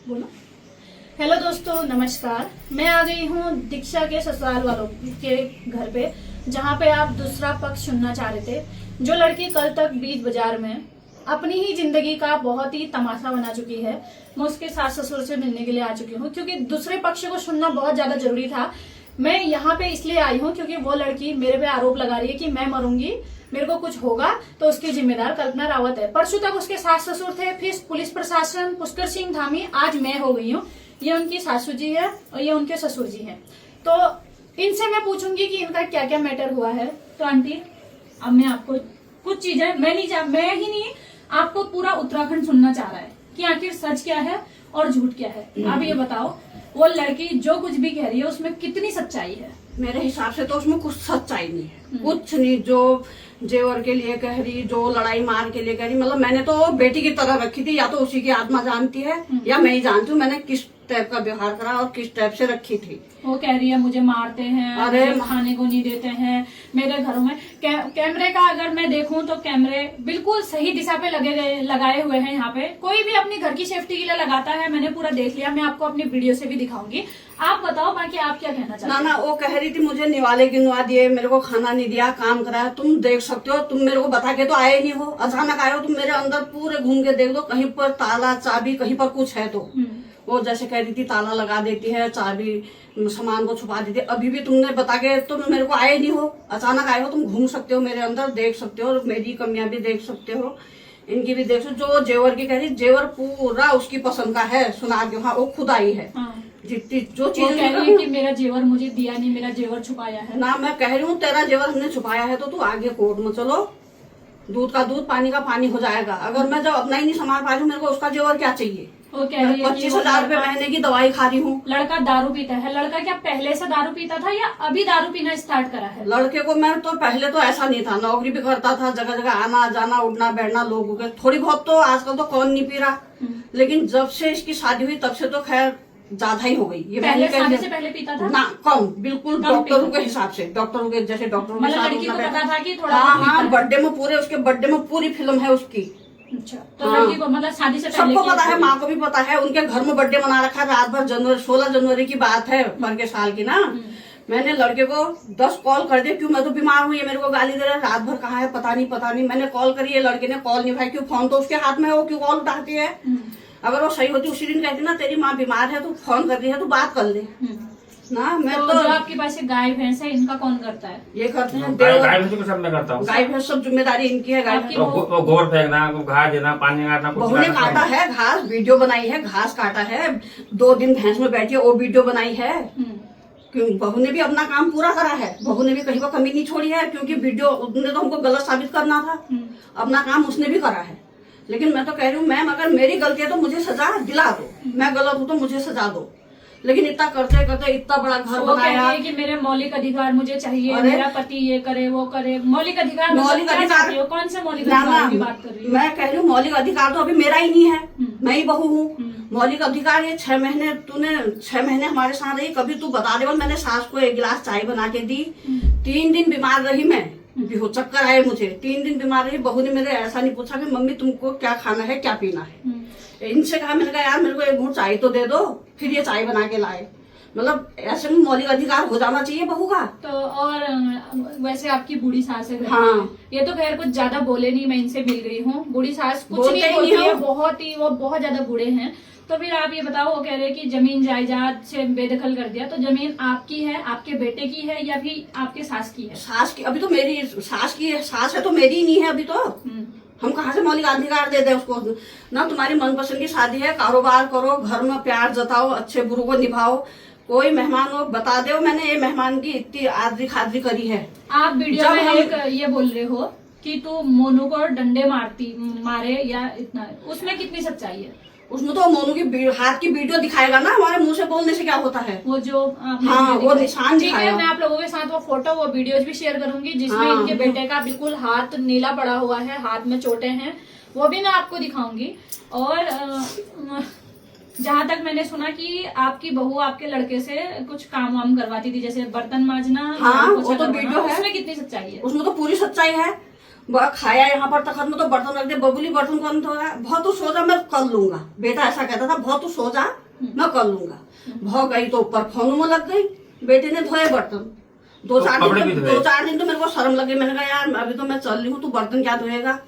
बोलो। हेलो दोस्तों, नमस्कार। मैं आ गई हूँ दीक्षा के ससुराल वालों के घर पे, जहाँ पे आप दूसरा पक्ष सुनना चाह रहे थे। जो लड़की कल तक बीच बाजार में अपनी ही जिंदगी का बहुत ही तमाशा बना चुकी है, मैं उसके सास ससुर से मिलने के लिए आ चुकी हूँ, क्योंकि दूसरे पक्ष को सुनना बहुत ज्यादा जरूरी था। मैं यहाँ पे इसलिए आई हूँ क्योंकि वो लड़की मेरे पे आरोप लगा रही है कि मैं मरूंगी, मेरे को कुछ होगा तो उसकी जिम्मेदार कल्पना रावत है। परसों तक उसके सास ससुर थे, फिर पुलिस प्रशासन, पुष्कर सिंह धामी, आज मैं हो गई हूँ। ये उनकी सासू जी है और ये उनके ससुर जी हैं। तो इनसे मैं पूछूंगी कि इनका क्या क्या मैटर हुआ है। तो आंटी, अब मैं आपको कुछ चीजें, मैं ही नहीं, आपको पूरा उत्तराखंड सुनना चाह रहा है कि आखिर सच क्या है और झूठ क्या है। आप ये बताओ, वो लड़की जो कुछ भी कह रही है उसमें कितनी सच्चाई है? मेरे हिसाब से तो उसमें कुछ सच्चाई नहीं है, कुछ नहीं। जो जेवर के लिए कह रही, जो लड़ाई मार के लिए कह रही, मतलब मैंने तो बेटी की तरह रखी थी। या तो उसी की आत्मा जानती है या मैं ही जानती हूँ मैंने किस टाइप का व्यवहार करा और किस टाइप से रखी थी। वो कह रही है मुझे मारते हैं, अरे मुझे खाने को नहीं देते हैं। मेरे घरों में कैमरे का अगर मैं देखूं तो कैमरे बिल्कुल सही दिशा पे लगाए हुए हैं। यहाँ पे कोई भी अपनी घर की सेफ्टी के लिए लगाता है, मैंने पूरा देख लिया। मैं आपको अपनी वीडियो से भी दिखाऊंगी। आप बताओ बाकी आप क्या कहना चाहते हैं? ना, वो कह रही थी मुझे निवाले गिनवा दिए, मेरे को खाना नहीं दिया, काम कराया। तुम देख सकते हो, तुम मेरे को बता के तो आए नहीं हो, अचानक आए हो। तुम मेरे अंदर पूरे घूम के देख दो, कहीं पर ताला चाबी, कहीं पर कुछ है तो। वो जैसे कह रही थी ताला लगा देती है, चाबी सामान को छुपा देती है। अभी भी तुमने बता के तुम मेरे को आए नहीं हो, अचानक आए हो। तुम घूम सकते हो मेरे अंदर, देख सकते हो, मेरी कमियां भी देख सकते हो, इनकी भी देख सकते हो। जो जेवर की कह रही, जेवर पूरा उसकी पसंद का है, सुना दो। हाँ, वो खुद आई है। जितनी जो चीज कह रही है कि मेरा जेवर मुझे दिया नहीं, मेरा जेवर छुपाया है ना। मैं कह रही हूँ तेरा जेवर हमने छुपाया है तो तू आगे कोर्ट में चलो, दूध का दूध, पानी का पानी हो जाएगा। अगर मैं जब अपना ही नहीं संभाल पा रही हूँ, मेरे को उसका जेवर क्या चाहिए? वो कह रही है 25,000 रुपए महीने की दवाई खा रही हूँ। लड़का दारू पीता है। लड़का क्या पहले से दारू पीता था या अभी दारू पीना स्टार्ट करा है? लड़के को मैं तो पहले तो ऐसा नहीं था, नौकरी भी करता था, जगह जगह आना जाना, उठना बैठना, लोगों के थोड़ी बहुत। तो आजकल तो कौन नहीं पी रहा, लेकिन जब से इसकी शादी हुई तब से तो खैर ज्यादा ही हो गई। ये पहले शादी से पहले पीता था ना? कम, बिल्कुल डॉक्टरों के हिसाब से, डॉक्टरों के जैसे डॉक्टरों के मतलब लड़की को पता था कि थोड़ा हाँ, बर्थडे में पूरे, उसके बर्थडे में पूरी फिल्म है उसकी। अच्छा, तो लड़की को मतलब शादी से पहले सबको पता है, माँ को भी पता है। उनके घर में बर्थडे मना रखा है रात भर। 16 जनवरी की बात है, पर के साल की ना। मैंने लड़के को 10 कॉल कर दिया, क्यों मैं तो बीमार हूँ, ये मेरे को गाली दे रहा है, रात भर कहाँ है पता नहीं। मैंने कॉल करी, ये लड़के ने कॉल नहीं उठाई। क्यों? फोन तो उसके हाथ में है, वो क्यों कॉल उठाती है? अगर वो सही होती उसी दिन कहती ना तेरी माँ बीमार है, तू फोन कर रही है, तू बात कर ले ना। मैं तो जो आपके पास गाय भैंस है, इनका कौन करता है? ये करते हैं, गाय भैंस को सब मैं करता हूँ। गाय भैंस सब जिम्मेदारी इनकी है। गाय वो गोबर फेंकना, घास देना, पानी काटना, बहू ने काटा है घास, वीडियो बनाई है, घास काटा है, 2 दिन भैंस में बैठी है, वो वीडियो बनाई है। क्यों? बहू ने भी अपना काम पूरा करा है, बहू ने भी कहीं पर कमी नहीं छोड़ी है, क्योंकि वीडियो उसने तो हमको गलत साबित करना था। अपना काम उसने भी करा है। लेकिन मैं तो कह रही हूँ मैम, अगर मेरी गलती है तो मुझे सजा दिला दो, मैं गलत हूँ तो मुझे सजा दो। लेकिन इतना करते करते इतना बड़ा घर बनाया कि मेरे मौलिक अधिकार मुझे चाहिए, मेरा पति ये करे वो करे। मौलिक अधिकार, मौलिक अधिकार कौन से मौलिक अधिकार की बात कर रही हूँ? मैं कह रही हूँ मौलिक अधिकार तो अभी मेरा ही नहीं है, मैं ही बहू हूँ। मौलिक अधिकार ये 6 महीने तूने 6 महीने हमारे साथ रही, कभी तू बता दे। मैंने सास को 1 गिलास चाय बना के दी। 3 दिन बीमार रही मैं, चक्कर आए मुझे, 3 दिन बीमार रही। बहू ने मेरे ऐसा नहीं पूछा कि मम्मी तुमको क्या खाना है, क्या पीना है। इनसे कहा, मैंने कहा यार मेरे को 1 घूंट चाय तो दे दो, फिर ये चाय बना के लाए। मतलब ऐसे में मौलिक अधिकार हो जाना चाहिए बहू का। तो और वैसे आपकी बूढ़ी सास है, हाँ, ये तो खैर कुछ ज्यादा बोले नहीं, मैं इनसे मिल गई हूँ। बूढ़ी सास कुछ बोलते नहीं बोलती है, वो बहुत ज्यादा बूढ़े हैं। तो फिर आप ये बताओ, वो कह रहे हैं कि जमीन जायदाद से बेदखल कर दिया, तो जमीन आपकी है, आपके बेटे की है या फिर आपके सास की है? सास की। अभी तो मेरी सास की है, सास है तो मेरी ही नहीं है अभी तो। हम कहाँ से मौलिक अधिकार दे दे उसको? ना तुम्हारी मनपसंद की शादी है, कारोबार करो, घर में प्यार जताओ, अच्छे बुरे को निभाओ। कोई मेहमान हो बता दो, मैंने ये मेहमान की इतनी आदरी खादरी करी है। आप वीडियो में एक ये बोल रहे हो कि तू मोनू को डंडे मारे या इतना, उसमें कितनी सच्चाई है? उसमें तो मोनू की हाथ की वीडियो दिखाएगा ना, हमारे मुंह से बोलने से क्या होता है? वो जो हाँ, वो निशान दिखाएगा। मैं आप लोगों के साथ वो फोटो, वो वीडियोज भी शेयर करूंगी, जिसमें इनके बेटे का बिल्कुल हाथ नीला पड़ा हुआ है, हाथ में चोटें हैं, वो भी मैं आपको दिखाऊंगी। और जहाँ तक मैंने सुना कि आपकी बहू आपके लड़के से कुछ काम वाम करवाती थी, जैसे बर्तन मांजना। हाँ, वो तो वीडियो है। उसमें कितनी सच्चाई है? उसमें तो पूरी सच्चाई है। वह खाया यहाँ पर तक में तो बर्तन रख दे, बबुली बर्तन कौन धोगा, बहुत तू सो जा मैं कर लूंगा। बेटा ऐसा कहता था, बहुत तू सो जा मैं कर लूंगा। भाग गई तो ऊपर फोन में लग गई, बेटे ने धोए बर्तन। दो चार दिन तो मेरे को शर्म लगी, मैंने कहा यार अभी तो मैं चल रही हूँ, तू बर्तन क्या धोएगा।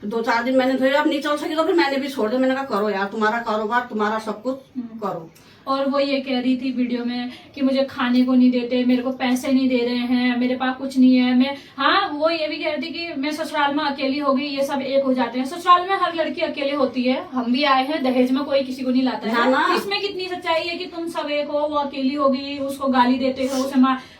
2-4 दिन मैंने धोए, अब नहीं चल सकी तो फिर मैंने भी छोड़ दिया। मैंने कहा करो यार, तुम्हारा कारोबार, तुम्हारा सब कुछ करो। और वो ये कह रही थी वीडियो में कि मुझे खाने को नहीं देते, मेरे को पैसे नहीं दे रहे हैं, मेरे पास कुछ नहीं है। मैं हाँ, वो ये भी कह रही थी कि मैं ससुराल में अकेली हो गई, ये सब एक हो जाते हैं। ससुराल में हर लड़की अकेले होती है, हम भी आए हैं, दहेज में कोई किसी को नहीं लाता है ना। इसमें कितनी सच्चाई है कि तुम सब एक हो, वो अकेली हो गई, उसको गाली देते हो,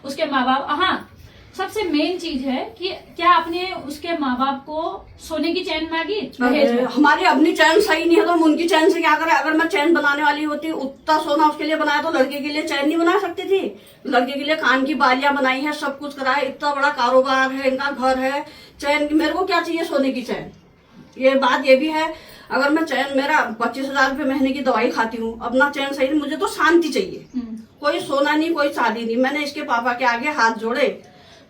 उसके माँ बाप। हाँ, सबसे मेन चीज है कि क्या आपने उसके माँ बाप को सोने की चैन मांगी दहेज में? हमारी अपनी चैन सही नहीं है तो हम उनकी चैन से क्या करें। अगर मैं चैन बनाने वाली होती, उतना सोना उसके लिए बनाया तो लड़के के लिए चैन नहीं बना सकती थी। लड़के के लिए कान की बालियां बनाई है, सब कुछ कराया, इतना बड़ा कारोबार है, इनका घर है। चैन मेरे को क्या चाहिए सोने की चैन। ये बात ये भी है, अगर मैं चैन, मेरा 25,000 रुपये महीने की दवाई खाती हूँ, अपना चैन सही नहीं, मुझे तो शांति चाहिए। कोई सोना नहीं, कोई चांदी नहीं। मैंने इसके पापा के आगे हाथ जोड़े,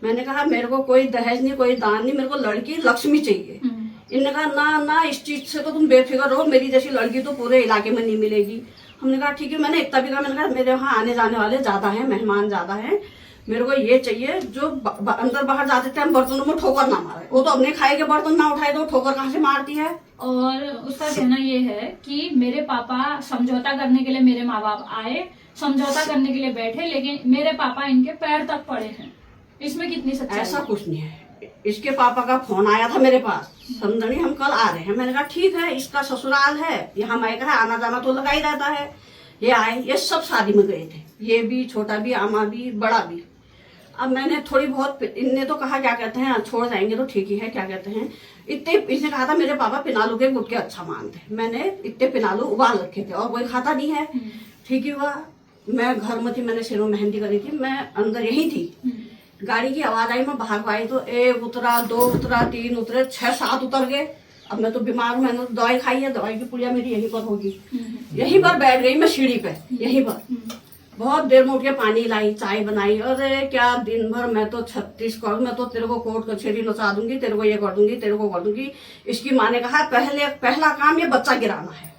मैंने कहा मेरे को कोई दहेज नहीं, कोई दान नहीं, मेरे को लड़की लक्ष्मी चाहिए। इन्होंने कहा ना ना, इस चीज से तो तुम बेफिक्र रहो, मेरी जैसी लड़की तो पूरे इलाके में नहीं मिलेगी। हमने कहा ठीक है। मैंने इतना भी कहा, मैंने कहा मेरे यहाँ आने जाने वाले ज्यादा हैं, मेहमान ज्यादा हैं, मेरे को ये चाहिए जो अंदर बाहर जाते टाइम बर्तनों में ठोकर ना मारे। वो तो अपने खाए के बर्तन ना उठाए तो ठोकर कहाँ से मारती है। और उसका कहना ये है कि मेरे पापा समझौता करने के लिए, मेरे माँ बाप आए समझौता करने के लिए बैठे, लेकिन मेरे पापा इनके पैर तक पड़े हैं। इसमें कितनी सच्चाई? ऐसा कुछ नहीं है। इसके पापा का फोन आया था मेरे पास, समझनी हम कल आ रहे हैं। मैंने कहा ठीक है, इसका ससुराल है, यहाँ मायका है, आना जाना तो लगा ही रहता है। ये आए, ये सब शादी में गए थे, ये भी, छोटा भी, आमा भी, बड़ा भी। अब मैंने थोड़ी बहुत, इनने तो कहा क्या कहते हैं छोड़ जाएंगे तो ठीक ही है, क्या कहते हैं इतने, इसने कहा था मेरे पापा पिनालू के गुटके अच्छा मानते। मैंने इतने पिनालू उबाल रखे थे और कोई खाता नहीं है। ठीक ही हुआ, मैं घर में थी, मैंने सिरों मेहंदी करी थी, मैं अंदर यही थी। गाड़ी की आवाज आई, मैं भाग आई तो 1 उतरा, 2 उतरा, 3 उतरे, 6-7 उतर गए। अब मैं तो बीमार हूँ, मैंने तो दवाई खाई है, दवाई की पुड़िया मेरी यहीं पर होगी। यहीं पर बैठ गई मैं सीढ़ी पे, यहीं पर बहुत देर में उठ के पानी लाई, चाय बनाई। अरे क्या दिन भर मैं तो 36 करूँ, मैं तो तेरे को कोर्ट कचहरी नचा दूंगी, तेरे को ये कर दूंगी, तेरे को कर दूंगी। इसकी माँ ने कहा पहला काम ये बच्चा गिराना है।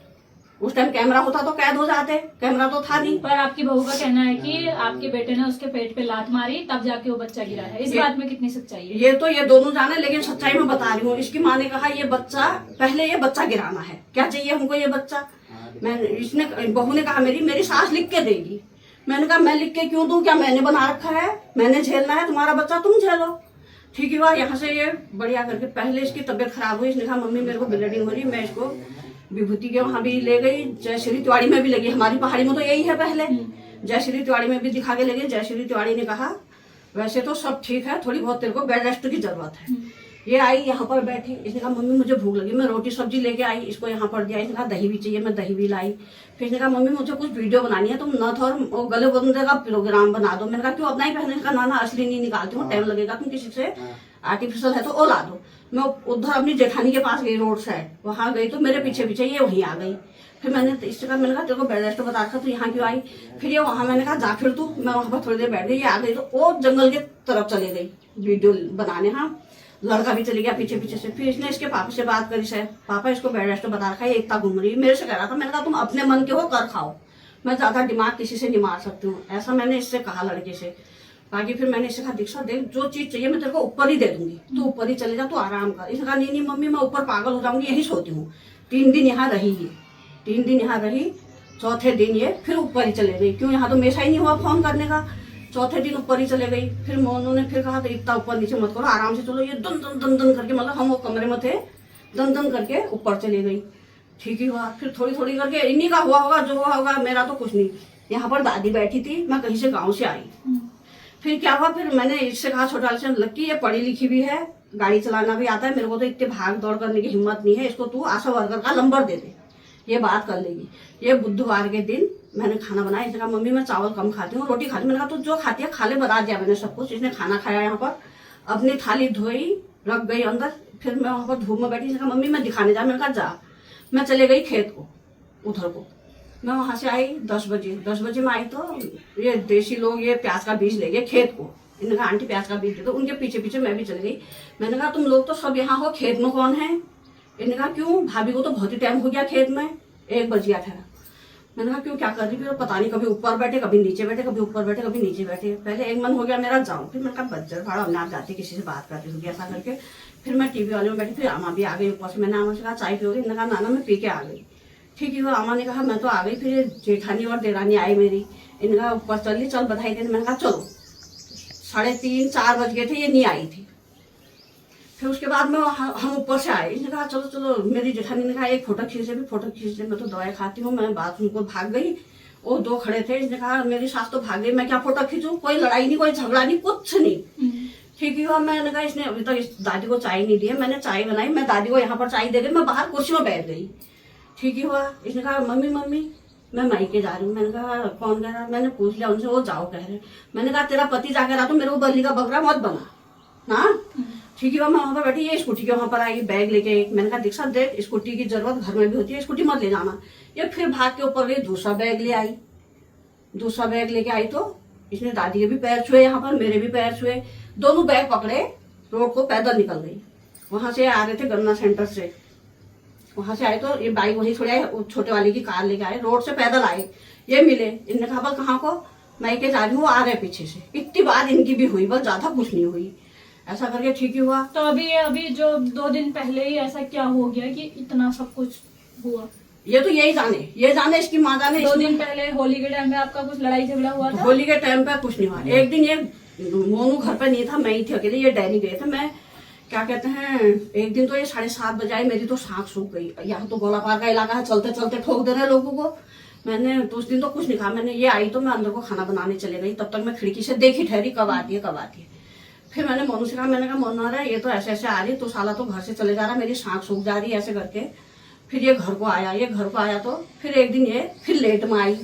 उस टाइम कैमरा होता तो कैद हो जाते, कैमरा तो था नहीं। पर आपकी बहू का कहना है कि आपके बेटे ने उसके पेट पे लात मारी, तब जाके वो बच्चा गिरा है। इस बात में कितनी सच्चाई है? ये तो ये दोनों जाने, लेकिन सच्चाई में बता रही हूँ। इसकी माँ ने कहा ये बच्चा गिराना है, क्या चाहिए हमको ये बच्चा। इसने, बहू ने कहा मेरी सास लिख के देगी। मैंने कहा मैं लिख के क्यों दूं, क्या मैंने बना रखा है, मैंने झेलना है, तुम्हारा बच्चा तुम झेलो। ठीक ही हुआ, यहाँ से ये बढ़िया करके, पहले इसकी तबीयत खराब हुई, इसने कहा मम्मी मेरे को ब्लीडिंग हो रही, मैं इसको विभूति के वहां भी ले गई, जयश्री तिवारी में भी लगी, हमारी पहाड़ी में तो यही है पहले, जयश्री तिवारी में भी दिखा के लगे। जयश्री तिवारी ने कहा वैसे तो सब ठीक है, थोड़ी बहुत तेरे को बेड रेस्ट की जरूरत है। ये आई यहाँ पर बैठी, इसने कहा मम्मी मुझे भूख लगी, मैं रोटी सब्जी लेके आई, इसको यहाँ पर दिया। इसने कहा दही भी चाहिए, मैं दही भी लाई। फिर इसने कहा मम्मी मुझे कुछ वीडियो बनानी है, तुम नथ और गले बंदे का प्रोग्राम बना दो। मैंने कहा क्यों, अपना ही पहनने का। ना असली नहीं निकालती हूँ, टाइम लगेगा, तुम किसी से आर्टिफिशियल है तो वो ला दो। मैं उधर अपनी जेठानी के पास गई, रोड साइड, वहां गई तो मेरे पीछे पीछे ये वहीं आ गई। फिर मैंने इससे कहा, मैंने कहा तेरे को बेड रेस्ट बता रखा, तू यहाँ क्यों आई। फिर ये वहां, मैंने कहा जा फिर तू। मैं वहां पर थोड़ी देर बैठ गई, ये आ गई तो वो जंगल के तरफ चली गई वीडियो बनाने। हाँ, लड़का भी चली गया पीछे पीछे से। फिर इसने इसके पापा से बात करी, शायद पापा इसको बेड रेस्ट बता रखा है, एकता घूम रही है, मेरे से कह रहा था। मैंने कहा तुम अपने मन के हो, कर खाओ, मैं ज्यादा दिमाग किसी से नहीं मार सकती हूँ, ऐसा मैंने इससे कहा लड़के से। बाकी फिर मैंने इससे कहा दीक्षा देख, जो चीज चाहिए मैं तेरे को ऊपर ही दे दूंगी, तू ऊपर ही चले जा, तू आराम कर। इसने कहा नहीं मम्मी मैं ऊपर पागल हो जाऊंगी, यही सोती हूँ। 3 दिन यहाँ रही ये, 3 दिन यहाँ रही, चौथे दिन ये फिर ऊपर ही चले गई। क्यों, यहाँ तो मेशा ही नहीं हुआ फोन करने का। चौथे दिन ऊपर ही चले गई। फिर मोनू ने फिर कहा तो इतना ऊपर नीचे मत करो, आराम से चलो। ये दन दन दन दन करके, मतलब हम वो कमरे में थे, दन दन करके ऊपर चली गई। ठीक ही हुआ, फिर थोड़ी थोड़ी करके इन्हीं का हुआ होगा, जो हुआ होगा, मेरा तो कुछ नहीं। यहाँ पर दादी बैठी थी, मैं कहीं से गाँव से आई। फिर क्या हुआ, फिर मैंने इससे कहा छोटा से, लक्की ये पढ़ी लिखी भी है, गाड़ी चलाना भी आता है, मेरे को तो इतने भाग दौड़ करने की हिम्मत नहीं है, इसको तू आशा वर्कर का नंबर दे दे, ये बात कर लेगी। ये बुधवार के दिन मैंने खाना बनाया। इसने कहा मम्मी मैं चावल कम खाती हूँ, रोटी खाती। मैंने कहा तू जो खाती है खा ले, बता दिया मैंने सब कुछ। इसने खाना खाया, यहाँ पर अपनी थाली धोई, रख गई अंदर। फिर मैं वहां पर धूप में बैठी, इसने कहा मम्मी मैं दिखाने जा। मैंने कहा जा। मैं चले गई खेत को, उधर को। मैं वहां से आई 10 बजे। 10 बजे में आई तो ये देसी लोग ये प्याज का बीज ले गए खेत को। इन्होंने कहा आंटी प्याज का बीज दे दो। उनके पीछे पीछे मैं भी चली गई। मैंने कहा तुम लोग तो सब यहाँ हो, खेत में कौन है? इन्होंने कहा क्यों, भाभी को तो बहुत ही टाइम हो गया खेत में, 1 बज गया था। मैंने कहा क्यों, क्या कर रही? फिर पता नहीं, कभी ऊपर बैठे कभी नीचे बैठे, कभी ऊपर बैठे कभी नीचे बैठे। पहले एक मन हो गया मेरा जाऊं, फिर मैंने कहा बज्जर भाड़ा, हमने आप जाती किसी से बात करती होगी ऐसा करके। फिर मैं टीवी वाले में बैठी, फिर अम्मा भी आ गई ऊपर से। मैंने अम्मा से कहा चाय पियोगी? मैंने कहा नाना मैं पी के आ गई। ठीक है, वो अम्मा ने कहा मैं तो आ गई। फिर जेठानी और देरानी आई मेरी, इनका ऊपर चल चल बधाई देने। मैंने कहा चलो। 3:30 4 बज गए थे, ये नहीं आई थी। फिर उसके बाद में हम ऊपर से आए। इसने कहा चलो चलो, मेरी जेठानी ने कहा एक फोटो खींच दे। भी फोटो खींच दे, मैं तो दवाई खाती हूँ। मैं बाथरूम को भाग गई, वो 2 खड़े थे। इसने कहा मेरी सास तो भाग गई, मैं क्या फोटो खींचूं? कोई लड़ाई नहीं, कोई झगड़ा नहीं, कुछ नहीं। ठीक है, मैंने कहा इसने अभी तक इस दादी को चाय नहीं दी है। मैंने चाय बनाई, मैं दादी को यहाँ पर चाय दे गई, मैं बाहर कुर्सी में बैठ गई। ठीक हुआ। इसने कहा मम्मी मम्मी मैं मायके जा रही हूँ। मैंने कहा कौन कह रहा? मैंने पूछ लिया उनसे, वो जाओ कह रहे। मैंने कहा तेरा पति जाकर रहा तो मेरे को बल्ली का बकरा मत बना ना। ठीक है, मैं वहां पर बैठी, ये स्कूटी के वहां पर आई बैग लेके। मैंने कहा दीक्षा देख, स्कूटी की जरूरत घर में भी होती है, स्कूटी मत ले जाना। ये फिर भाग के ऊपर गई, दूसरा बैग ले आई। दूसरा बैग लेके आई तो इसने दादी के भी पैर छुए, यहाँ पर मेरे भी पैर छुए। दोनों बैग पकड़े, रोड को पैदल निकल गई। वहां से आ रहे थे गन्ना सेंटर से, वहां से आए तो ये बाइक वहीं छोड़े, छोटे वाली की कार लेके आए, रोड से पैदल आए। ये मिले, इनने कहा बल कहाँ को? मैं के जा रही हूँ, आ रहे पीछे से। इतनी बात इनकी भी हुई, बस ज्यादा कुछ नहीं हुई। ऐसा करके ठीक ही हुआ। तो अभी जो 2 दिन पहले ही ऐसा क्या हो गया कि इतना सब कुछ हुआ? ये तो ये जाने इसकी माँ जाने। 2 दिन पहले होली के टाइम में आपका कुछ लड़ाई झगड़ा हुआ था? होली के टाइम पे कुछ नहीं हुआ। एक दिन ये मोनू घर पे नहीं था, मैं ही थी अकेले, ये डैनी गए थे। मैं क्या कहते हैं, एक दिन तो ये 7:30 बजे आई, मेरी तो सांख सूख गई। यहाँ तो गोला पार का इलाका है, चलते चलते ठोक दे रहे लोगों को। मैंने तो उस दिन तो कुछ नहीं कहा। मैंने ये आई तो मैं अंदर को खाना बनाने चले गई, तब तक मैं खिड़की से देखी ठहरी कब आती है। फिर मैंने मोनू से कहा, मैंने कहा मोनू रहा ये तो ऐसे ऐसे आ रही, तो साला तो घर से चले जा रहा, मेरी सांख सूख जा रही है ऐसे करके। फिर ये घर को आया तो फिर एक दिन ये फिर लेट में आई।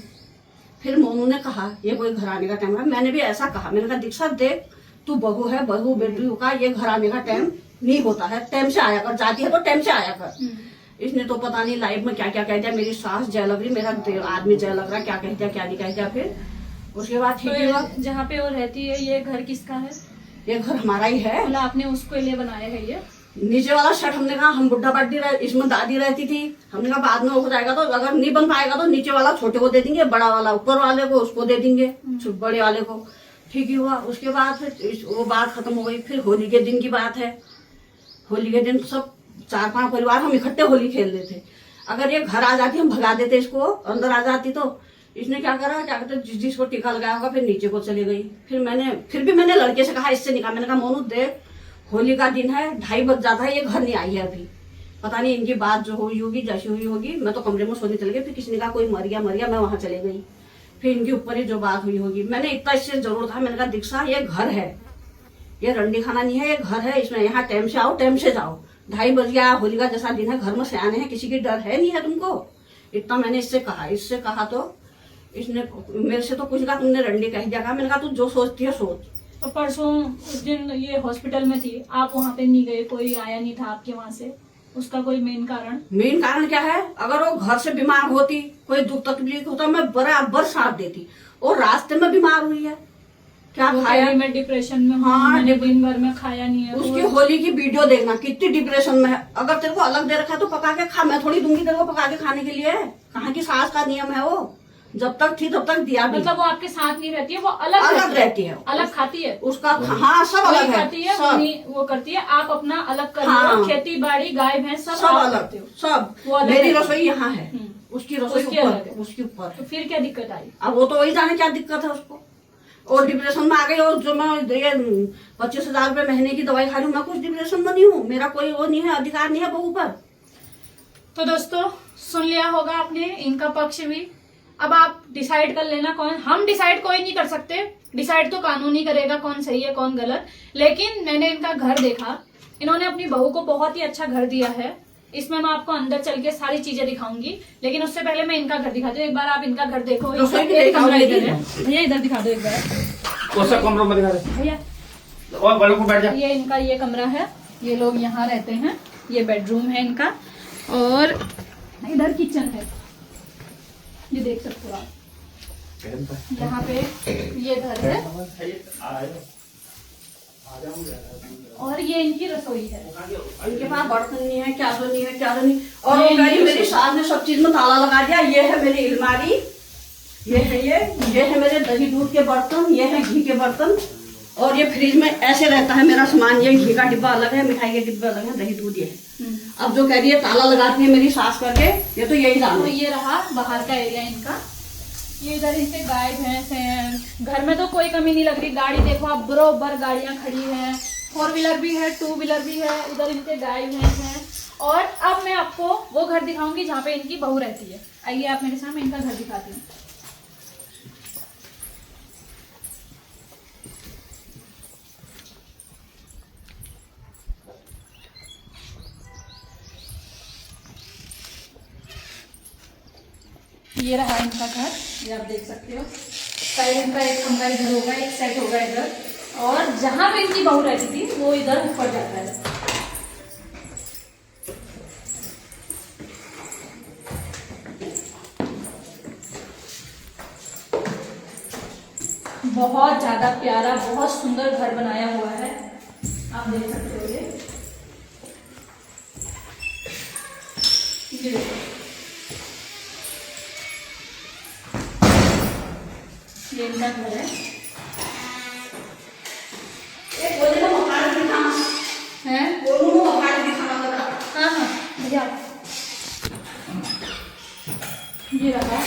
फिर मोनू ने कहा ये कोई घर आने का टाइम है। मैंने भी ऐसा कहा, मैंने कहा दीक्षा देख तू बहू है, बहू बेटी का ये घर आने का टाइम नहीं होता है, टाइम से आया कर, जाती है तो टाइम से आया कर। इसने तो पता नहीं लाइफ में क्या क्या कह दिया, मेरी सास जय लग रही, मेरा आदमी जय लग रहा, क्या कह दिया क्या नहीं कह दिया। फिर उसके बाद ठीक हुआ। जहाँ पे वो रहती है ये घर किसका है? ये घर हमारा ही है। मतलब आपने उसके लिए बनाया है ये? नीचे वाला शर्ट हमने कहा हम बुढ़ा बड्डी इसमें दादी रहती थी, हमने कहा बाद में हो जाएगा तो अगर नहीं बन पाएगा तो नीचे वाला छोटे को दे देंगे, बड़ा वाला ऊपर वाले को उसको दे देंगे, बड़े वाले को। ठीक ही हुआ। उसके बाद फिर वो बात खत्म हो गई। फिर होली के दिन की बात है। होली के दिन सब 4-5 परिवार हम इकट्ठे होली खेल रहे थे। अगर ये घर आ जाती हम भगा देते इसको, अंदर आ जाती तो इसने क्या करा, क्या कहते जिसको टीका लगाया होगा फिर नीचे को चली गई। फिर भी मैंने लड़के से कहा, इससे निकाल। मैंने कहा मोनू देख होली का दिन है, 2:30 बज जाता है, ये घर नहीं आई है अभी, पता नहीं इनकी बात जो हुई होगी जैसी हुई होगी। मैं तो कमरे में सोने चले गई। फिर किसी ने कहा कोई मर गया, मैं वहां चले गई। फिर इनके ऊपर ही जो बात हुई होगी। मैंने इतना इससे जरूर कहा, मैंने कहा दीक्षा ये घर है, ये रंडी खाना नहीं है, ये घर है, इसमें यहाँ टाइम से आओ टाइम से जाओ। 2:30 बज गया, होली का जैसा दिन है, घर में सयाने हैं, किसी की डर है नहीं है तुमको। इतना मैंने इससे कहा तो इसने मेरे से तो कुछ कहा, तुमने रंडी कह दिया। मैंने कहा तू जो सोचती है सोच। तो परसों उस दिन ये हॉस्पिटल में थी, आप वहाँ पे नहीं गए, कोई आया नहीं था आपके वहाँ से, उसका कोई मेन कारण क्या है? अगर वो घर से बीमार होती, कोई दुख तकलीफ होता, मैं बराबर साथ देती। और रास्ते में बीमार हुई है, क्या खाया? मैं डिप्रेशन में हूँ। हाँ, मैंने दिन भर में खाया नहीं है। उसकी होली की वीडियो देखना, कितनी डिप्रेशन में है। अगर तेरे को अलग दे रखा है तो पका के खा, मैं थोड़ी दूंगी तेरे को पका के खाने के लिए। कहाँ की सास का नियम है वो, जब तक थी तब तक दिया भी। मतलब वो आपके साथ नहीं रहती है, वो अलग रहती है, अलग खाती है उसका। हाँ सब अलग है, खाती है, वो करती है। आप अपना अलग कर हाँ, हो, खेती बाड़ी गाय भैंस सब अलग, सब। मेरी रसोई यहाँ है, उसकी रसोई उसके ऊपर। तो फिर क्या दिक्कत आई? अब वो तो वही जाने क्या दिक्कत है उसको। और डिप्रेशन में आ गई। और जो मैं 25,000 रुपए महीने की दवाई खा रही हूँ, मैं कुछ डिप्रेशन में नहीं हूँ, मेरा कोई वो नहीं है, अधिकार नहीं है बहू पर। तो दोस्तों सुन लिया होगा आपने इनका पक्ष भी। अब आप डिसाइड कर लेना कौन, हम डिसाइड कोई नहीं कर सकते, डिसाइड तो कानून ही करेगा कौन सही है कौन गलत। लेकिन मैंने इनका घर देखा, इन्होंने अपनी बहू को बहुत ही अच्छा घर दिया है। इसमें मैं आपको अंदर चल के सारी चीजें दिखाऊंगी, लेकिन उससे पहले मैं इनका घर दिखाती हूँ। एक बार आप इनका घर देखो। कमरा इधर है भैया, इधर दिखा दो एक बार। कमरों में दिखा दे भैया, और बड़ों को बैठ जा। ये इनका ये कमरा है, ये लोग यहाँ रहते हैं, ये बेडरूम है इनका, और इधर किचन है, ये देख सकते हो आप। यहाँ पे ये घर है, और ये इनकी रसोई है। इनके पास बर्तन नहीं है, क्या तो नहीं है, क्या तो नहीं। और वो कह रही मेरी सास ने सब चीज में ताला लगा दिया। ये है मेरी अलमारी, ये है मेरे दही दूध के बर्तन, ये है घी के बर्तन। और ये फ्रिज में ऐसे रहता है मेरा सामान। ये घी का डिब्बा अलग है, मिठाई के डिब्बे अलग है, दही दूध ये है। अब जो कह रही है ताला लगाती है मेरी सास करके, ये तो यही जान। तो ये रहा बाहर का एरिया इनका। ये इधर इनके गाय भैंस हैं। घर में तो कोई कमी नहीं लग रही। गाड़ी देखो आप, बरोबर गाड़ियां खड़ी हैं। 4 व्हीलर भी है, 2 व्हीलर भी है। इधर इनके गाय भैंस हैं। और अब मैं आपको वो घर दिखाऊंगी जहाँ पे इनकी बहू रहती है। आइए आप मेरे सामने, इनका घर दिखाती हूँ। ये रहा इनका घर, ये आप देख सकते हो। पहले इनका एक कमरा इधर होगा, एक सेट होगा इधर, और जहां पे इनकी बहू रहती थी वो इधर ऊपर जाता है। बहुत ज्यादा प्यारा, बहुत सुंदर घर बनाया हुआ है, आप देख सकते हो। ये देखो, ये इनका घर है। हाँ हाँ भैया, ये रहा,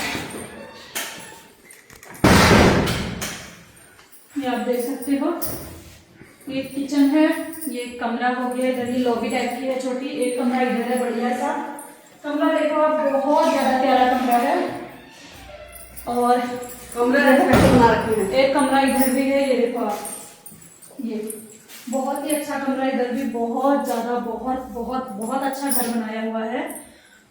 ये आप देख सकते हो। ये किचन है, ये एक कमरा हो गया। इधर ये लॉबी टाइप की है छोटी। एक कमरा इधर है, बढ़िया सा कमरा। देखो आप, बहुत ज्यादा प्यारा कमरा है। और कमरे बना रखे हैं। एक कमरा इधर भी है, ये देखो आप, ये बहुत ही अच्छा कमरा। इधर भी बहुत ज्यादा, बहुत बहुत बहुत अच्छा घर बनाया हुआ है।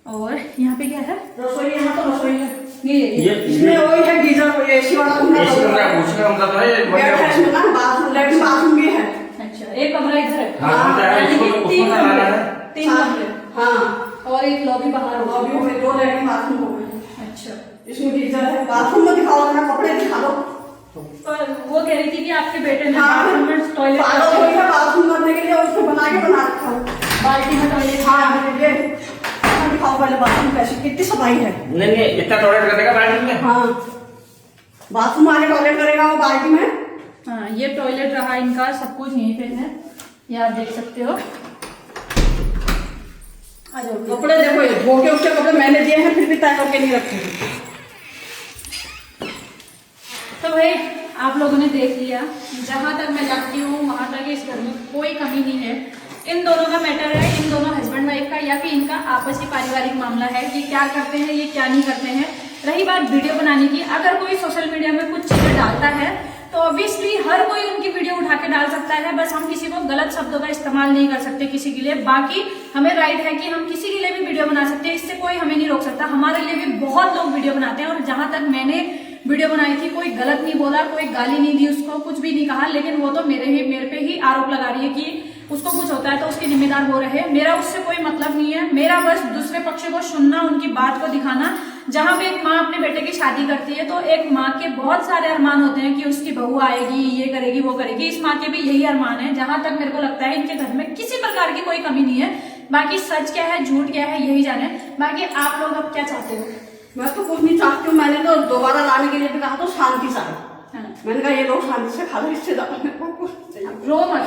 और यहाँ पे क्या है? रसोई। यहाँ तो रसोई है। ये इसमें वही है गीजर, एसी वाला कमरा है। बेड है इसमें ना, बाथरूम, लेट्रिन बाथरूम भी है। अच्छा, एक कमरा इधर है। यानी कि 3 कमरे, 3 कमरे। हाँ, और एक लॉबी बाहर होगा। लॉबी में 2 लेट्रिन बाथरूम हो गए। अच्छा, इसमें गीजर है। बाथरूम में दिखाओ ना, कपड़े दिखा दो। पर वो कह रही थी कि आपके बेटे ने हाँ, बाथरूम में टॉयलेट, बाथरूम करने के लिए उसको बना रखा हूँ। बाल्टी में टॉयलेट। हाँ, ये दिखाओ पहले बाथरूम कैसी, कितनी सफाई है। नहीं, इतना टॉयलेट करेगा बाल्टी में। हाँ, बाथरूम आगे टॉयलेट करेगा वो बाल्टी में। हाँ, ये टॉयलेट रहा इनका, सब कुछ यहीं पे है, ये आप देख सकते हो। आ जाओ। कपड़े देखो, ये धो के उसके कपड़े मैंने दिए हैं, फिर भी तय करके नहीं रखे। तो भाई आप लोगों ने देख लिया, जहाँ तक मैं जानती हूँ वहाँ तक इस घर में कोई कमी नहीं है। इन दोनों का मैटर है, इन दोनों हस्बैंड वाइफ का, या फिर इनका आपसी पारिवारिक मामला है। ये क्या करते हैं, ये क्या नहीं करते हैं। रही बात वीडियो बनाने की, अगर कोई सोशल मीडिया में कुछ चीजें डालता है तो ऑब्वियसली हर कोई उनकी वीडियो उठा के डाल सकता है। बस हम किसी को गलत शब्दों का इस्तेमाल नहीं कर सकते किसी के लिए। बाकी हमें राइट है कि हम किसी के लिए भी वीडियो बना सकते हैं, इससे कोई हमें नहीं रोक सकता। हमारे लिए भी बहुत लोग वीडियो बनाते हैं, और जहां तक मैंने वीडियो बनाई थी कोई गलत नहीं बोला, कोई गाली नहीं दी उसको, कुछ भी नहीं कहा। लेकिन वो तो मेरे पे ही आरोप लगा रही है कि उसको कुछ होता है तो उसके जिम्मेदार वो रहे। मेरा उससे कोई मतलब नहीं है। मेरा बस दूसरे पक्ष को सुनना, उनकी बात को दिखाना। जहां पे एक माँ अपने बेटे की शादी करती है तो एक माँ के बहुत सारे अरमान होते हैं कि उसकी बहू आएगी, ये करेगी, वो करेगी। इस माँ के भी यही अरमान है। जहां तक मेरे को लगता है इनके घर में किसी प्रकार की कोई कमी नहीं है। बाकी सच क्या है, झूठ क्या है, यही जाने। बाकी आप लोग अब क्या चाहते हो? मैं तो कुछ नहीं चाहती हूँ। मैंने तो दोबारा लाने के लिए भी कहा तो शांति से। मैंने कहा ये लोग शांति से खा लो, इससे रो मत।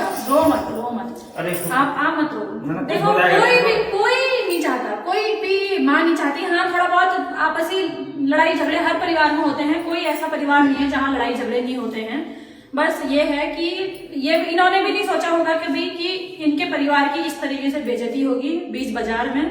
अरे आप मत रो। देखो, कोई नहीं चाहता, कोई भी माँ नहीं चाहती। हाँ, थोड़ा बहुत आपसी लड़ाई झगड़े हर परिवार में होते हैं। कोई ऐसा परिवार नहीं है जहाँ लड़ाई झगड़े नहीं होते हैं। बस ये है कि ये इन्होंने भी नहीं सोचा होगा कभी कि इनके परिवार की इस तरीके से बेइज्जती होगी बीच बाजार में,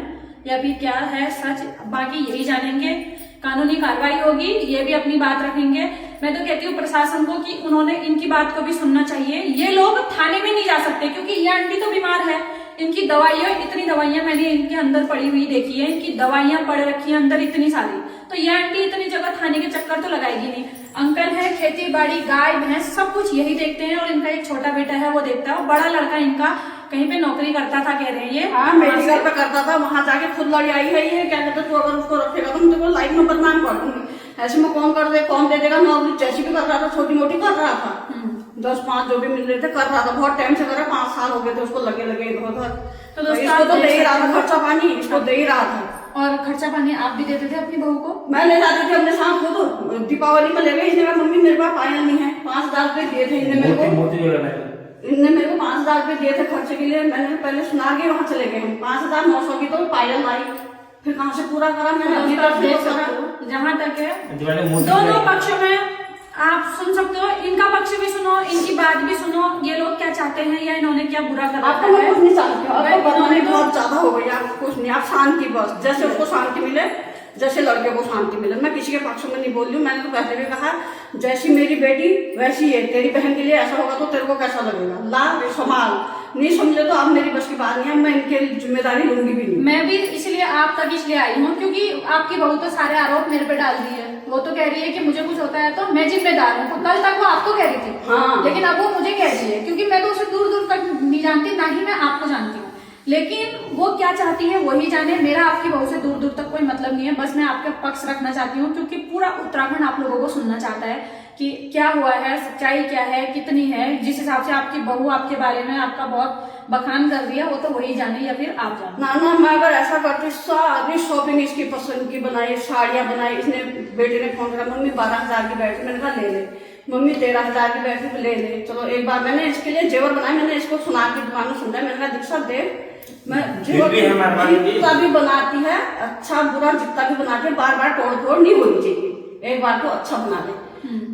या फिर क्या है सच। बाकी यही जानेंगे, कानूनी कार्रवाई होगी, ये भी अपनी बात रखेंगे। मैं तो कहती हूँ प्रशासन को कि उन्होंने इनकी बात को भी सुनना चाहिए। ये लोग थाने में नहीं जा सकते क्योंकि ये आंटी तो बीमार है। इनकी दवाइयां, इतनी दवाइयां मैंने इनके अंदर पड़ी हुई देखी है। इनकी दवाइयां पड़ रखी है अंदर इतनी सारी, तो ये आंटी इतनी जगह थाने के चक्कर तो लगाएगी नहीं। अंकल है, खेती बाड़ी, गाय भैंस सब कुछ यही देखते हैं। और इनका एक छोटा बेटा है, वो देखता है। बड़ा लड़का इनका कहीं पे नौकरी करता था, कह रहे हैं ये। हाँ, मेडिकल पे करता था, वहां जाके खुद लड़ी आई है। ये क्या कहते, तू अगर उसको रखेगा तो मैं लाइफ में बदनाम कर दूंगी। ऐसे में कौन कर दे, कौन दे देगा नौकरी। जैसी भी कर रहा था, छोटी मोटी कर रहा था। 10-5 जो भी मिल रहे थे कर रहा था, बहुत टाइम से कर रहा, 5 साल हो गए थे उसको लगे लगे इधर उधर। तो दोस्तों इसको आप तो दे ही देख रहा था सकते हो। खर्चा पानी, इसको दे ही रहा था। और खर्चा पानी आप भी देते थे अपनी बहू को? मैं ले जाती थी अपने साथ को, तो दीपावली में ले गई इसने कहा मम्मी मेरे पास पायल नहीं है, 5,000 रुपए दिए थे इनने मेरे को, मोती जो लगाए इनने मेरे को 5,000 रुपए दिए थे खर्चे के लिए। मैंने पहले सुना के वहाँ चले गए हम, 5,900 की तो पायल लाई, फिर कहाँ से पूरा करा मैंने अपनी तरफ से देख करा। सकते हो, जहाँ तक है दिवाली मोती दोनों पक्षों में आप सुन सकते हो, इनका पक्ष भी सुनो, इनकी बात भी सुनो, ये लोग क्या चाहते हैं या इन्होंने क्या बुरा कर आपको रखा मैं है। कुछ नहीं चाहती हूँ, आपको इन्होंने बनाने तो- बहुत ज्यादा हो गई, आपको कुछ नहीं, आप शांति बस, जैसे उसको शांति मिले, जैसे लड़के को शांति मिले। मैं किसी के पक्ष में नहीं बोल रही हूँ, मैंने तो पहले भी कहा जैसी मेरी बेटी वैसी है, तेरी बहन के लिए ऐसा होगा तो तेरे को कैसा लगेगा, ला संभाल, नहीं समझे तो अब मेरी बस की बात नहीं है, मैं इनकी जिम्मेदारी लूंगी भी नहीं। मैं भी इसलिए आप तक इसलिए आई हूँ क्योंकि आपकी बहू तो सारे आरोप मेरे पे डाल दी है। वो तो कह रही है कि मुझे कुछ होता है तो मैं जिम्मेदार हूँ, कल तक वो आपको कह रही थी, हाँ। लेकिन अब वो मुझे कह रही है क्योंकि मैं तो उसे दूर दूर तक नहीं जानती, ना ही मैं आपको जानती हूँ। लेकिन वो क्या चाहती है वही जाने, मेरा आपकी बहू से दूर दूर तक कोई मतलब नहीं है। बस मैं आपके पक्ष रखना चाहती हूँ क्योंकि पूरा उत्तराखंड आप लोगों को सुनना चाहता है कि क्या हुआ है, सच्चाई क्या है, कितनी है। जिस हिसाब से आपकी बहू आपके बारे में आपका बहुत बखान कर रही है, वो तो वही जाने या फिर आप जाने। ना ना, मैं अगर ऐसा करती सारी शॉपिंग इसकी पसंद की बनाई, साड़ियाँ बनाई, इसने बेटे ने फोन करा मम्मी 12,000 की बैटरी, मैंने कहा ले ले, मम्मी 13,000 की बैटरी ले ले। चलो एक बार मैंने इसके लिए जेवर बनाया, मैंने इसको सुनार की दुकान में सुना, मैंने कहा दीक्षा देख मैं जेवर भी है हमारे पास भी। जितना भी बनाती है, अच्छा बुरा जितना भी बनाती है, बार बार तोड़ फोड़ नहीं होनी चाहिए, एक बार तो अच्छा बना ले।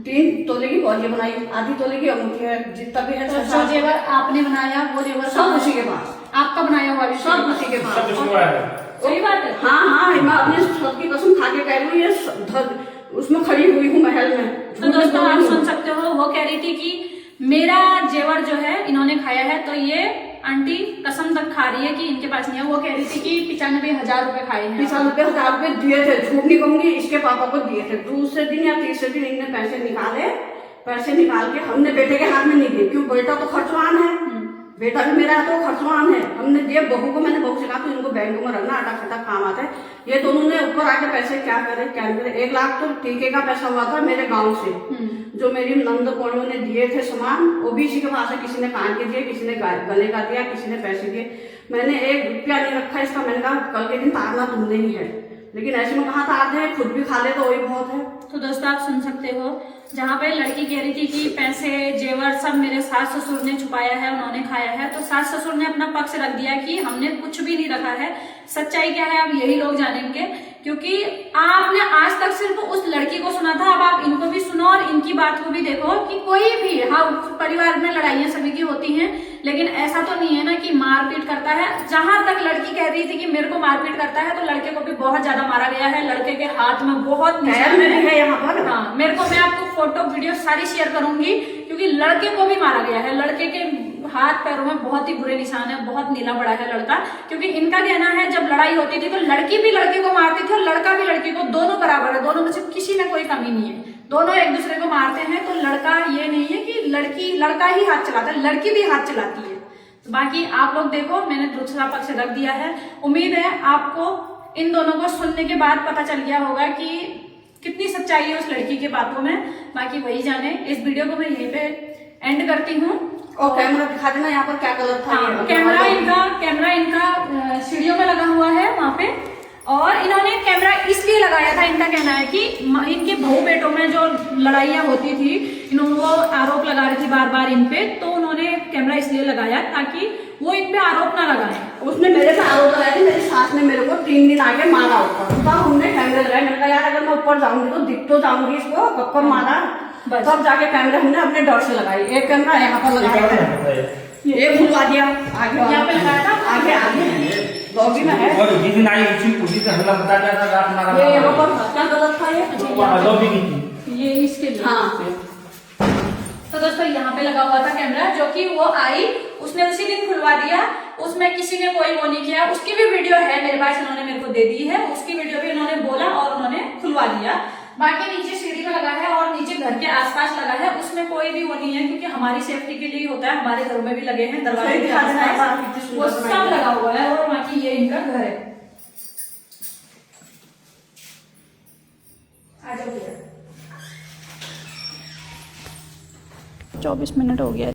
3 तोले की बॉलियाँ बनाई, आधी तोले की अंगूठी है, जितना भी है तो छह जो सात- जेवर आपने बनाया वो जेवर सब उसी के पास, आपका बनाया हुआ भी सब उसी के पास। सब कुछ हुआ है। सही बात है। हाँ हाँ, मैं अपने छत की कसम खा के कह रही हूँ, ये उसमें खड़ी हुई हूँ महल में। तो दोस्तों आप सुन सकते हो, वो कह रही थी कि मेरा जेवर जो है इन्होंने खाया है, तो ये आंटी कसम तक खा रही है कि इनके पास नहीं है। वो कह रही थी कि 95,000 रुपए खाए हैं। 95,000 रुपए दिए थे, झूठ नहीं कहूंगी, इसके पापा को दिए थे। दूसरे दिन या तीसरे दिन इनने पैसे निकाले, पैसे निकाल के हमने बेटे के हाथ में नहीं दिए, क्यों, बेटा तो खर्चवान है, बेटा भी मेरा है तो खर्चवान है, हमने दिए बहू को। मैंने बहू से कहा तो इनको बैंकों में रखना, आटा खटा काम आता है। ये दोनों ने ऊपर आके पैसे क्या करे क्या नहीं करे। 1 लाख तो टीके का पैसा हुआ था मेरे गांव से, जो मेरी नंद पौड़ियों ने दिए थे सामान, वो भी इसी के पास है। किसी ने कान के दिए, किसी ने गले का दिया, किसी ने पैसे दिए। मैंने 1 रुपया नहीं रखा इसका। मैंने कहा कल के दिन तारना तुमने ही है, लेकिन ऐसे में कहा तारते हैं, खुद भी खा ले तो वही बहुत है। तो दोस्तों आप सुन सकते हो, जहाँ पे लड़की कह रही थी कि पैसे जेवर सब मेरे सास ससुर ने छुपाया है, उन्होंने खाया है, तो सास ससुर ने अपना पक्ष रख दिया कि हमने कुछ भी नहीं रखा है। सच्चाई क्या है अब यही लोग जानेंगे, क्योंकि आपने आज तक सिर्फ उस लड़की को सुना था, अब आप इनको भी सुनो और इनकी बात को भी देखो कि कोई भी, हाँ परिवार में लड़ाइयां सभी की होती हैं, लेकिन ऐसा तो नहीं है ना कि मारपीट करता है। जहां तक लड़की कह रही थी कि मेरे को मारपीट करता है, तो लड़के को भी बहुत ज्यादा मारा गया है। लड़के के हाथ में बहुत निशान है यहाँ पर। हाँ, मेरे को, मैं आपको फोटो वीडियो सारी शेयर करूंगी, क्योंकि लड़के को भी मारा गया है। लड़के के हाथ पैरों में बहुत ही बुरे निशान है, बहुत नीला पड़ा है लड़का। क्योंकि इनका कहना है जब लड़ाई होती थी तो लड़की भी लड़के को मारती थी और लड़का भी लड़की को, दोनों बराबर है, दोनों में से किसी में कोई कमी नहीं है, दोनों एक दूसरे को मारते हैं। तो लड़का ये नहीं है कि लड़का ही हाथ चलाता है, लड़की भी हाथ चलाती है। तो बाकी आप लोग देखो, मैंने दूसरा पक्ष रख दिया है। उम्मीद है आपको इन दोनों को सुनने के बाद पता चल गया होगा कि कितनी सच्चाई है उस लड़की के बातों में। बाकी वही जाने। इस वीडियो को मैं यहीं पे एंड करती हूँ। और कैमरा दिखा देना यहाँ पर क्या गलत था। हाँ, कैमरा इनका सीढ़ियों में लगा हुआ है वहां पे, और इन्होंने कैमरा इसलिए लगाया था, इनका कहना है कि इनके बहू बेटों में जो लड़ाइयाँ होती थी, इन्होंने वो आरोप लगा रही थी बार बार इन पे, तो उन्होंने कैमरा इसलिए लगाया ताकि वो इन पे आरोप ना लगाए। उसने मेरे पे आरोप लगाया था, मेरी सास ने मेरे को 3 दिन आगे मारा ऊपर, तब हमने कैमरे लगाए। मैंने कहा यार अगर मैं ऊपर जाऊंगी तो दिख तो जाऊंगी इसको, कब मारा, तब जाके कैमरे हमने अपने डर से लगाई। एक कैमरा यहाँ पर लगाया है, ये खुलवा दिया, आगे यहाँ पे लगाया था, आगे लॉबी में है। और जिस दिन आई उसी दिन हमला बता दिया था, रात मारा ये यहाँ पर क्या गलत था ये, लॉबी की थी। ये इसके लिए। हाँ। तो दोस्तों यहाँ पे लगा हुआ था कैमरा, जो कि वो आई, उसने उसी दिन खुलवा दिया, उसमें किसी ने कोई वो नहीं किया। उसकी भी वीडियो है मेरे पास, इन्होंने मेरे को दे दी है, उसकी वीडियो भी इन्होंने बोला और उन्होंने खुलवा दिया। बाकी नीचे सीढ़ी में लगा है और नीचे घर के आसपास लगा है, उसमें कोई भी वो नहीं है, क्योंकि हमारी सेफ्टी के लिए होता है। हमारे घरों में भी लगे हैं दरवाजे के आसपास, वो सब लगा हुआ है। और बाकी ये इनका घर है। आ जाओ भैया। 24 मिनट हो गया है।